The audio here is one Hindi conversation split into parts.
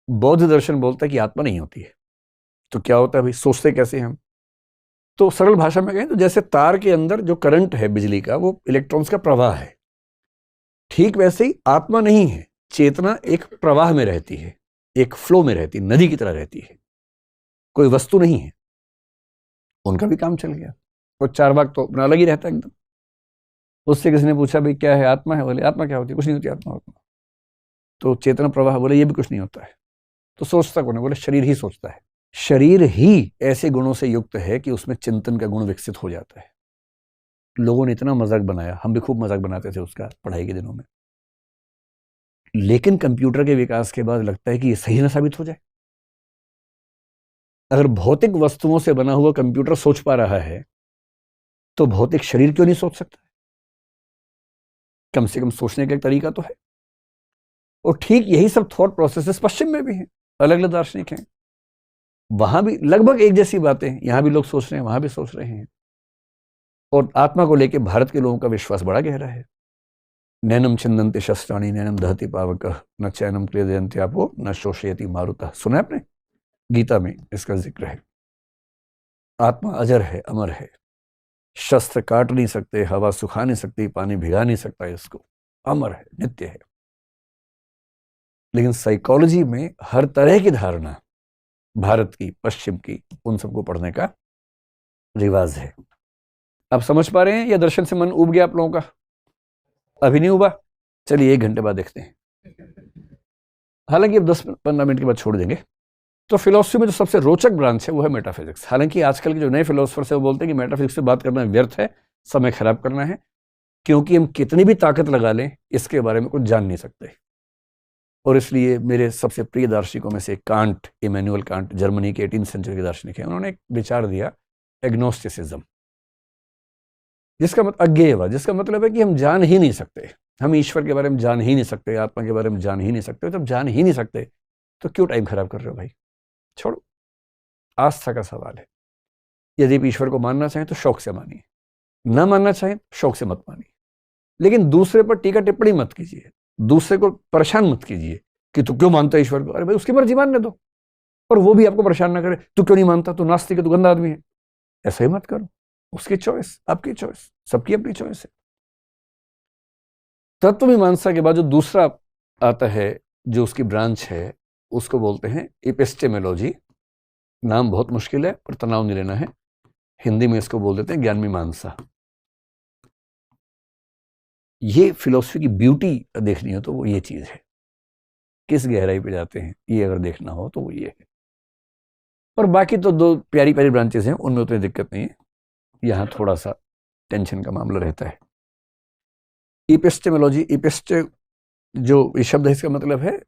बौद्ध दर्शन बोलता है कि आत्मा नहीं होती है। तो क्या होता है भाई, सोचते कैसे हम? तो सरल भाषा में कहें तो जैसे तार के अंदर जो करंट है बिजली का, वो इलेक्ट्रॉन्स का प्रवाह है, ठीक वैसे ही आत्मा नहीं है। चेतना एक प्रवाह में रहती है, एक फ्लो में रहती है, नदी की तरह रहती है, कोई वस्तु नहीं है। उनका भी काम चल गया। और चारवाक तो अपना अलग ही रहता है एकदम। उससे किसी ने पूछा भाई क्या है, आत्मा है? बोले आत्मा क्या होती है? कुछ नहीं होती आत्मा। तो चेतना प्रवाह, बोले ये भी कुछ नहीं होता है। तो सोचता कौन है? बोले शरीर ही सोचता है। शरीर ही ऐसे गुणों से युक्त है कि उसमें चिंतन का गुण विकसित हो जाता है। लोगों ने इतना मजाक बनाया, हम भी खूब मजाक बनाते थे उसका पढ़ाई के दिनों में, लेकिन कंप्यूटर के विकास के बाद लगता है कि ये सही ना साबित हो जाए। अगर भौतिक वस्तुओं से बना हुआ कंप्यूटर सोच पा रहा है, तो भौतिक शरीर क्यों नहीं सोच सकता? कम से कम सोचने का एक तरीका तो है। और ठीक यही सब थॉट प्रोसेसेस पश्चिम में भी हैं, अलग अलग दार्शनिक हैं, वहां भी लगभग एक जैसी बातें, यहां भी लोग सोच रहे हैं, वहां भी सोच रहे हैं। और आत्मा को लेकर भारत के लोगों का विश्वास बड़ा गहरा है। नैनम छिन्दन्ति शस्त्राणि नैनम दहति पावकः न चैनम क्लेदयन्ति आपो न शोषयति मारुतः। सुना है आपने? गीता में इसका जिक्र है। आत्मा अजर है, अमर है। शस्त्र काट नहीं सकते, हवा सुखा नहीं सकती, पानी भिगा नहीं सकता इसको, अमर है, नित्य है। लेकिन साइकोलॉजी में हर तरह की धारणा, भारत की, पश्चिम की, उन सबको पढ़ने का रिवाज है। आप समझ पा रहे हैं या दर्शन से मन उब गया आप लोगों का? अभी नहीं उबा? चलिए 1 घंटे बाद देखते हैं। हालांकि अब 10-15 मिनट के बाद छोड़ देंगे। तो फिलोसफी में जो सबसे रोचक ब्रांच है वो है मेटाफिजिक्स। हालांकि आजकल के जो नए फिलोसफर्स है वो बोलते हैं कि मेटाफिजिक्स से बात करना व्यर्थ है, समय खराब करना है, क्योंकि हम कितनी भी ताकत लगा लें इसके बारे में कुछ जान नहीं सकते। और इसलिए मेरे सबसे प्रिय दार्शनिकों में से कांट, इमैनुअल कांट, जर्मनी के 18वीं सेंचुरी के दार्शनिक हैं, उन्होंने एक विचार दिया, एग्नोस्टिसिज्म, जिसका मतलब अज्ञेयवाद, जिसका मतलब है कि हम जान ही नहीं सकते, हम ईश्वर के बारे में जान ही नहीं सकते, आत्मा के बारे में जान ही नहीं सकते। जब जान ही नहीं सकते तो क्यों टाइम खराब कर रहे हो भाई? छोड़ो। आस्था का सवाल है। यदि आप ईश्वर को मानना चाहें तो शौक से मानिए, ना मानना चाहें शौक से मत मानिए। लेकिन दूसरे पर टीका टिप्पणी मत कीजिए, दूसरे को परेशान मत कीजिए कि तू क्यों मानता है ईश्वर को। अरे भाई उसकी मर्जी मानने दो, और वो भी आपको परेशान ना करे, तू क्यों नहीं मानता, तू नास्तिक है, तू गंदा आदमी है। ऐसा ही मत करो। उसकी चॉइस, आपकी चॉइस, सबकी अपनी चॉइस है। तत्व मीमांसा के बाद जो दूसरा आता है, जो उसकी ब्रांच है, उसको बोलते हैं एपिस्टेमोलॉजी। नाम बहुत मुश्किल है पर तनाव नहीं लेना है। हिंदी में इसको बोल देते हैं ज्ञान मीमांसा। ये फिलोसफी की ब्यूटी देखनी हो तो वो ये चीज है, किस गहराई पे जाते हैं, ये अगर देखना हो तो वो ये है। और बाकी तो 2 प्यारी प्यारी ब्रांचेस हैं, उनमें उतनी दिक्कत नहीं है, यहाँ थोड़ा सा टेंशन का मामला रहता है। एपिस्टेमोलॉजी, एपिस्टे जो ये शब्द है इसका मतलब है,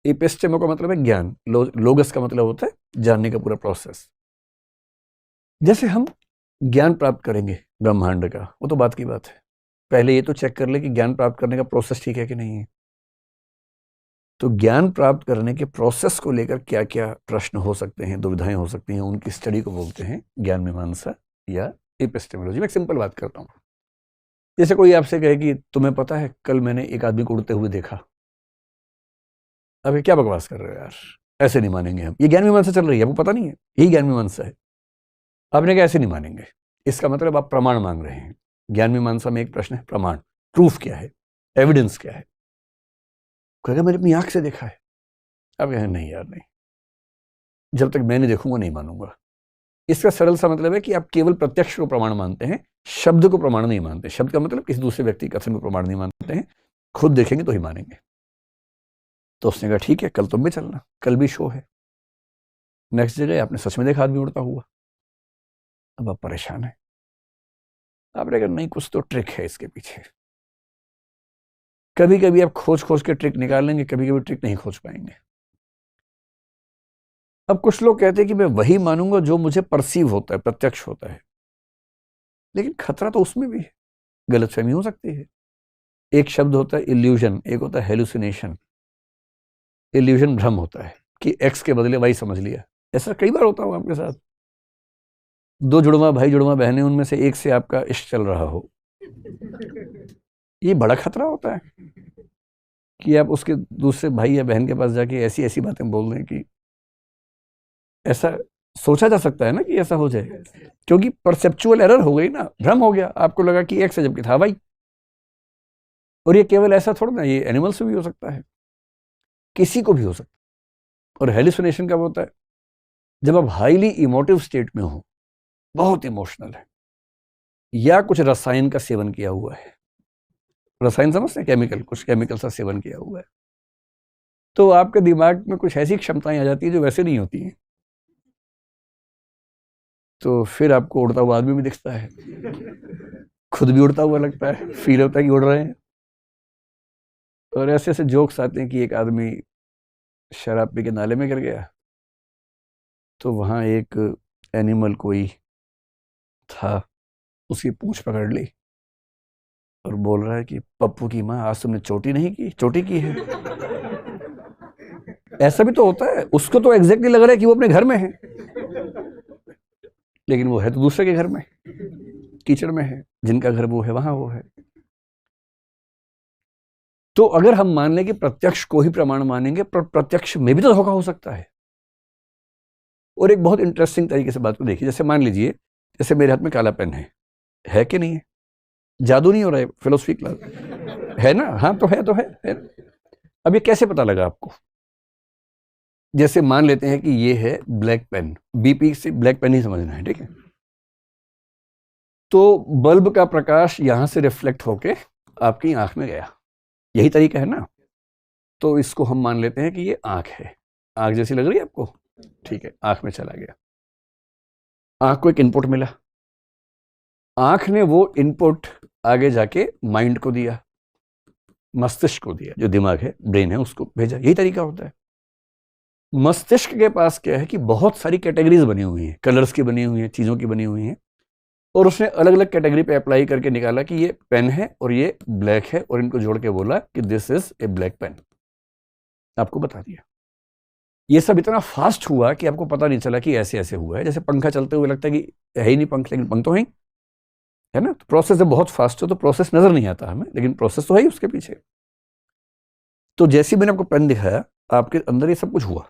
एपिस्टेमो का मतलब है ज्ञान, लोगस का मतलब होता है जानने का पूरा प्रोसेस। जैसे हम ज्ञान प्राप्त करेंगे ब्रह्मांड का, वो तो बात की बात है, पहले ये तो चेक कर ले कि ज्ञान प्राप्त करने का प्रोसेस ठीक है कि नहीं है। तो ज्ञान प्राप्त करने के प्रोसेस को लेकर क्या क्या प्रश्न हो सकते हैं, दुविधाएं हो सकती हैं, उनकी स्टडी को बोलते हैं ज्ञान मीमांसा या एपिस्टेमोलॉजी। मैं एक सिंपल बात करता हूँ। जैसे कोई आपसे कहे कि तुम्हें पता है कल मैंने एक आदमी को उड़ते हुए देखा। अब ये क्या बकवास कर रहे हो यार, ऐसे नहीं मानेंगे हम, ये ज्ञान मीमांसा चल रही है, आपको पता नहीं है, यही ज्ञान मीमांसा है। आपने कहा ऐसे नहीं मानेंगे, इसका मतलब आप प्रमाण मांग रहे हैं। ज्ञान मीमांसा में एक प्रश्न है प्रमाण, प्रूफ क्या है, एविडेंस क्या है। कहेगा मैंने अपनी आंख से देखा है। अब कहें नहीं यार नहीं, जब तक मैं नहीं देखूंगा नहीं मानूंगा। इसका सरल सा मतलब है कि आप केवल प्रत्यक्ष को प्रमाण मानते हैं, शब्द को प्रमाण नहीं मानते। शब्द का मतलब किसी दूसरे व्यक्ति कथन को प्रमाण नहीं मानते हैं, खुद देखेंगे तो ही मानेंगे। तो उसने कहा ठीक है कल तुम भी चलना, कल भी शो है। नेक्स्ट डे आपने सच में देखा आदमी उड़ता हुआ। अब आप परेशान है, आपने कहा नहीं कुछ तो ट्रिक है इसके पीछे। कभी कभी आप खोज खोज के ट्रिक निकाल लेंगे, कभी कभी ट्रिक नहीं खोज पाएंगे। अब कुछ लोग कहते हैं कि मैं वही मानूंगा जो मुझे परसीव होता है, प्रत्यक्ष होता है। लेकिन खतरा तो उसमें भी है, गलतफहमी हो सकती है। एक शब्द होता है इल्यूजन, एक होता है हेलुसिनेशन। इल्यूजन भ्रम होता है कि एक्स के बदले वाई समझ लिया। ऐसा कई बार होता होगा आपके साथ। 2 जुड़वा भाई जुड़वा बहनें, उनमें से एक से आपका इश्क चल रहा हो, ये बड़ा खतरा होता है। कि आप उसके दूसरे भाई या बहन के पास जाके ऐसी ऐसी बातें बोल दें कि ऐसा सोचा जा सकता है ना कि ऐसा हो जाए, क्योंकि परसेप्चुअल एरर हो गई ना, भ्रम हो गया, आपको लगा कि एक्स है जबकि था वाई। और ये केवल ऐसा थोड़ा ना, ये एनिमल से भी हो सकता है, किसी को भी हो सकता है। और हेलुसिनेशन कब होता है? जब आप हाईली इमोटिव स्टेट में हो, बहुत इमोशनल है, या कुछ रसायन का सेवन किया हुआ है। रसायन समझते हैं, केमिकल, कुछ केमिकल का सेवन किया हुआ है, तो आपके दिमाग में कुछ ऐसी क्षमताएं आ जाती है जो वैसे नहीं होती हैं। तो फिर आपको उड़ता हुआ आदमी भी दिखता है, खुद भी उड़ता हुआ लगता है, फील होता है कि उड़ रहे हैं। और ऐसे ऐसे जोक्स आते हैं कि एक आदमी शराब पी के नाले में गिर गया, तो वहां एक एनिमल कोई था, उसकी पूंछ पकड़ ली और बोल रहा है कि पप्पू की माँ, आज तुमने चोटी नहीं की, चोटी की है। ऐसा भी तो होता है, उसको तो एग्जैक्टली लग रहा है कि वो अपने घर में है, लेकिन वो है तो दूसरे के घर में, कीचड़ में है, जिनका घर वो है वहां वो है। तो अगर हम मान लें कि प्रत्यक्ष को ही प्रमाण मानेंगे, प्रत्यक्ष में भी तो धोखा हो सकता है। और एक बहुत इंटरेस्टिंग तरीके से बात को देखिए, जैसे मान लीजिए, जैसे मेरे हाथ में काला पेन है कि नहीं है? जादू नहीं हो रहा है, फिलोसफी क्लास है ना? हाँ तो है, तो है। अब ये कैसे पता लगा आपको? जैसे मान लेते हैं कि ये है ब्लैक पेन, बीपी से ब्लैक पेन ही समझना है, ठीक है? तो बल्ब का प्रकाश यहां से रिफ्लेक्ट होके आपकी आंख में गया, यही तरीका है ना? तो इसको हम मान लेते हैं कि ये आंख है, आंख जैसी लग रही है आपको, ठीक है, आंख में चला गया, आंख को एक इनपुट मिला, आंख ने वो इनपुट आगे जाके माइंड को दिया, मस्तिष्क को दिया, जो दिमाग है, ब्रेन है, उसको भेजा। यही तरीका होता है। मस्तिष्क के पास क्या है कि बहुत सारी कैटेगरीज बनी हुई हैं, कलर्स की बनी हुई हैं, चीजों की बनी हुई हैं, और उसने अलग अलग कैटेगरी पे अप्लाई करके निकाला कि ये पेन है और ये ब्लैक है, और इनको जोड़ के बोला कि this is a black pen, आपको बता दिया। ये सब इतना फास्ट हुआ कि आपको पता नहीं चला कि ऐसे ऐसे हुआ है। जैसे पंखा चलते हुए लगता है कि है ही नहीं पंख, लेकिन पंख तो है ना? तो प्रोसेस जब बहुत फास्ट हो तो प्रोसेस नजर नहीं आता हमें, लेकिन प्रोसेस तो है ही उसके पीछे। तो जैसे ही मैंने आपको पेन दिखाया, आपके अंदर ये सब कुछ हुआ,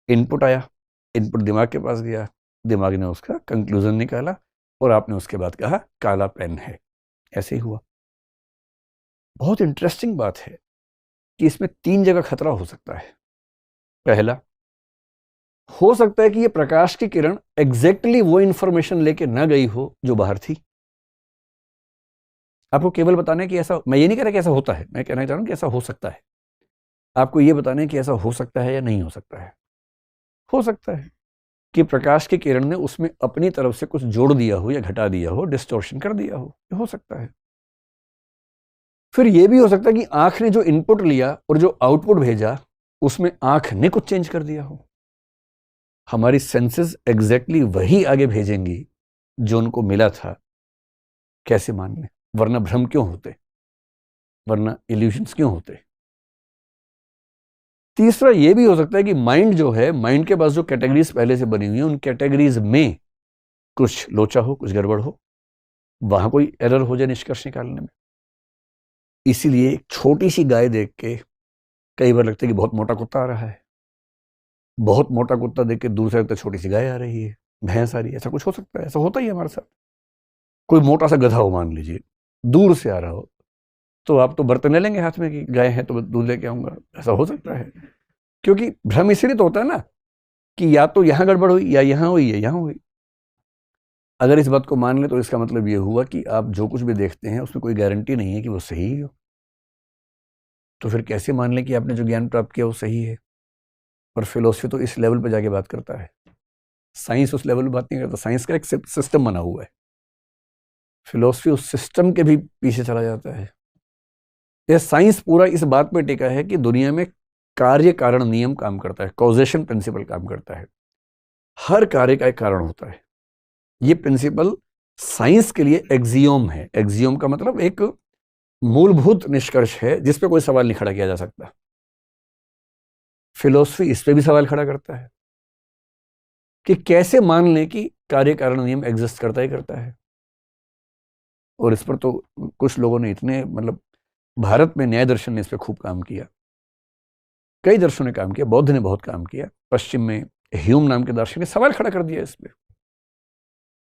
इनपुट आया, इनपुट दिमाग के पास गया, दिमाग ने उसका कंक्लूजन निकाला, और आपने उसके बाद कहा काला पेन है। ऐसे ही हुआ। बहुत इंटरेस्टिंग बात है कि इसमें 3 जगह खतरा हो सकता है। पहला, हो सकता है कि ये प्रकाश की किरण एग्जैक्टली वो इंफॉर्मेशन लेके ना गई हो जो बाहर थी। आपको केवल बताना है कि ऐसा, मैं ये नहीं कह रहा कि ऐसा होता है, मैं कहना चाह रहा हूं कि ऐसा हो सकता है। आपको ये बताना है कि ऐसा हो सकता है या नहीं हो सकता है। हो सकता है कि प्रकाश की किरण ने उसमें अपनी तरफ से कुछ जोड़ दिया हो या घटा दिया हो, डिस्टॉर्शन कर दिया हो सकता है। फिर यह भी हो सकता है कि आंख ने जो इनपुट लिया और जो आउटपुट भेजा, उसमें आंख ने कुछ चेंज कर दिया हो। हमारी सेंसेस एग्जैक्टली वही आगे भेजेंगी जो उनको मिला था। कैसे मान लें? वरना भ्रम क्यों होते, वरना इल्यूशंस क्यों होते? तीसरा यह भी हो सकता है कि माइंड जो है, माइंड के पास जो कैटेगरीज पहले से बनी हुई है, उन कैटेगरीज में कुछ लोचा हो, कुछ गड़बड़ हो, वहां कोई एरर हो जाए निष्कर्ष निकालने में। इसीलिए एक छोटी सी गाय देख के कई बार लगता है कि बहुत मोटा कुत्ता आ रहा है, बहुत मोटा कुत्ता देख के दूर से लगता है छोटी सी गाय आ रही है, भैंस आ रही है। ऐसा कुछ हो सकता है, ऐसा होता ही है हमारे साथ। कोई मोटा सा गधा हो, मान लीजिए, दूर से आ रहा हो, तो आप तो बर्तन ले लेंगे हाथ में कि गाय है तो दूध लेके आऊंगा। ऐसा हो सकता है, क्योंकि भ्रम इसीलिए तो होता है ना कि या तो यहां गड़बड़ हुई, या यहां हुई, या यहां हुई। अगर इस बात को मान ले तो इसका मतलब यह हुआ कि आप जो कुछ भी देखते हैं उसमें कोई गारंटी नहीं है कि वो सही ही हो। तो फिर कैसे मान लें कि आपने जो ज्ञान प्राप्त किया वो सही है? और फिलोसफी तो इस लेवल पर जाके बात करता है, साइंस उस लेवल पर बात नहीं करता। साइंस का एक सिस्टम बना हुआ है, फिलोसफी उस सिस्टम के भी पीछे चला जाता है। यह साइंस पूरा इस बात पर टिका है कि दुनिया में कार्य कारण नियम काम करता है, कॉजेशन प्रिंसिपल काम करता है। हर कार्य का एक कारण होता है। ये प्रिंसिपल साइंस के लिए एक्सियोम है। एक्सियोम का मतलब एक मूलभूत निष्कर्ष है जिस पे कोई सवाल नहीं खड़ा किया जा सकता। फिलोसफी इस पे भी सवाल खड़ा करता है कि कैसे मान लें कि कार्य कारण नियम एग्जिस्ट करता ही करता है। और इस पर तो कुछ लोगों ने इतने मतलब भारत में न्याय दर्शन ने इस पर खूब काम किया, कई दर्शनों ने काम किया, बौद्ध ने बहुत काम किया, पश्चिम में ह्यूम नाम के दार्शनिक ने सवाल खड़ा कर दिया इस पे।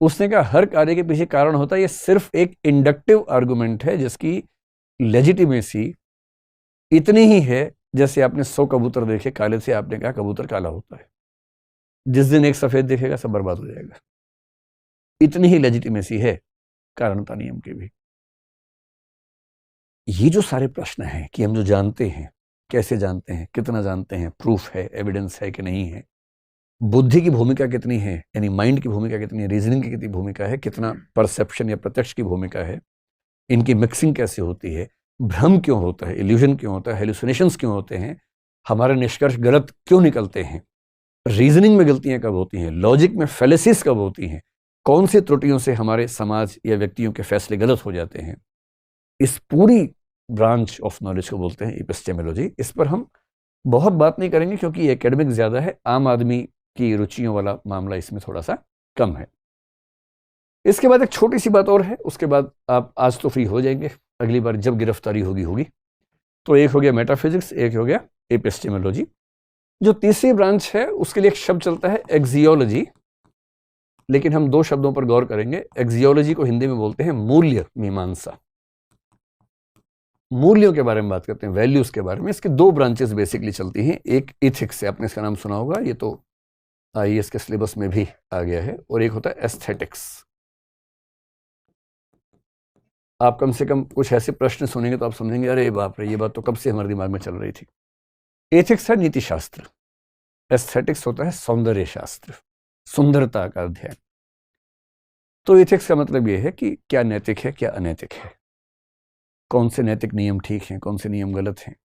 उसने कहा हर कार्य के पीछे कारण होता है, ये सिर्फ एक इंडक्टिव आर्गुमेंट है जिसकी लेजिटिमेसी इतनी ही है जैसे आपने 100 कबूतर देखे काले से, आपने कहा कबूतर काला होता है। जिस दिन एक सफेद देखेगा सब बर्बाद हो जाएगा। इतनी ही लेजिटिमेसी है कारणता नियम के भी। ये जो सारे प्रश्न हैं कि हम जो जानते हैं, कैसे जानते हैं, कितना जानते हैं, प्रूफ है, एविडेंस है कि नहीं है, बुद्धि की भूमिका कितनी है, यानी माइंड की भूमिका कितनी है, रीजनिंग की कितनी भूमिका है, कितना परसेप्शन या प्रत्यक्ष की भूमिका है, इनकी मिक्सिंग कैसे होती है, भ्रम क्यों होता है, इल्यूजन क्यों होता है, हेलुसिनेशंस क्यों होते हैं, हमारे निष्कर्ष गलत क्यों निकलते हैं, रीजनिंग में गलतियां कब होती हैं, लॉजिक में फेलिसिस कब होती हैं, कौन सी त्रुटियों से हमारे समाज या व्यक्तियों के फैसले गलत हो जाते हैं, इस पूरी ब्रांच ऑफ नॉलेज को बोलते हैं एपिस्टेमोलॉजी। इस पर हम बहुत बात नहीं करेंगे क्योंकि एकेडमिक ज्यादा है, आम आदमी की रुचियों वाला मामला इसमें थोड़ा सा कम है। इसके बाद एक छोटी सी बात और है, उसके बाद आप आज तो फ्री हो जाएंगे, अगली बार जब गिरफ्तारी होगी। तो एक हो गया मेटाफिजिक्स, एक हो गया एपिस्टेमोलॉजी। जो तीसरी ब्रांच है उसके लिए एक शब्द चलता है एक्सियोलॉजी, लेकिन हम 2 शब्दों पर गौर करेंगे। एक्सियोलॉजी को हिंदी में बोलते हैं मूल्य मीमांसा, मूल्यों के बारे में बात करते हैं, वैल्यूज के बारे में। इसके 2 ब्रांचेस बेसिकली चलती हैं, एक इथिक्स है, आपने इसका नाम सुना होगा, ये तो आईएएस के सिलेबस में भी आ गया है, और एक होता है एस्थेटिक्स। आप कम से कम कुछ ऐसे प्रश्न सुनेंगे तो आप समझेंगे अरे बाप रे, ये बात तो कब से हमारे दिमाग में चल रही थी। एथिक्स है नीति शास्त्र, एस्थेटिक्स होता है सौंदर्य शास्त्र, सुंदरता का अध्ययन। तो एथिक्स का मतलब यह है कि क्या नैतिक है, क्या अनैतिक है, कौन से नैतिक नियम ठीक हैं, कौन से नियम गलत हैं,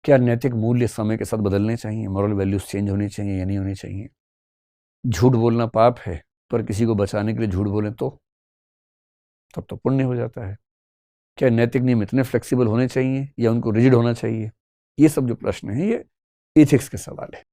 क्या नैतिक मूल्य समय के साथ बदलने चाहिए, मॉरल वैल्यूज चेंज होनी चाहिए या नहीं होनी चाहिए, झूठ बोलना पाप है पर किसी को बचाने के लिए झूठ बोलें तो तब तो पुण्य हो जाता है, क्या नैतिक नियम इतने फ्लेक्सिबल होने चाहिए या उनको रिजिड होना चाहिए। ये सब जो प्रश्न हैं ये एथिक्स के सवाल है।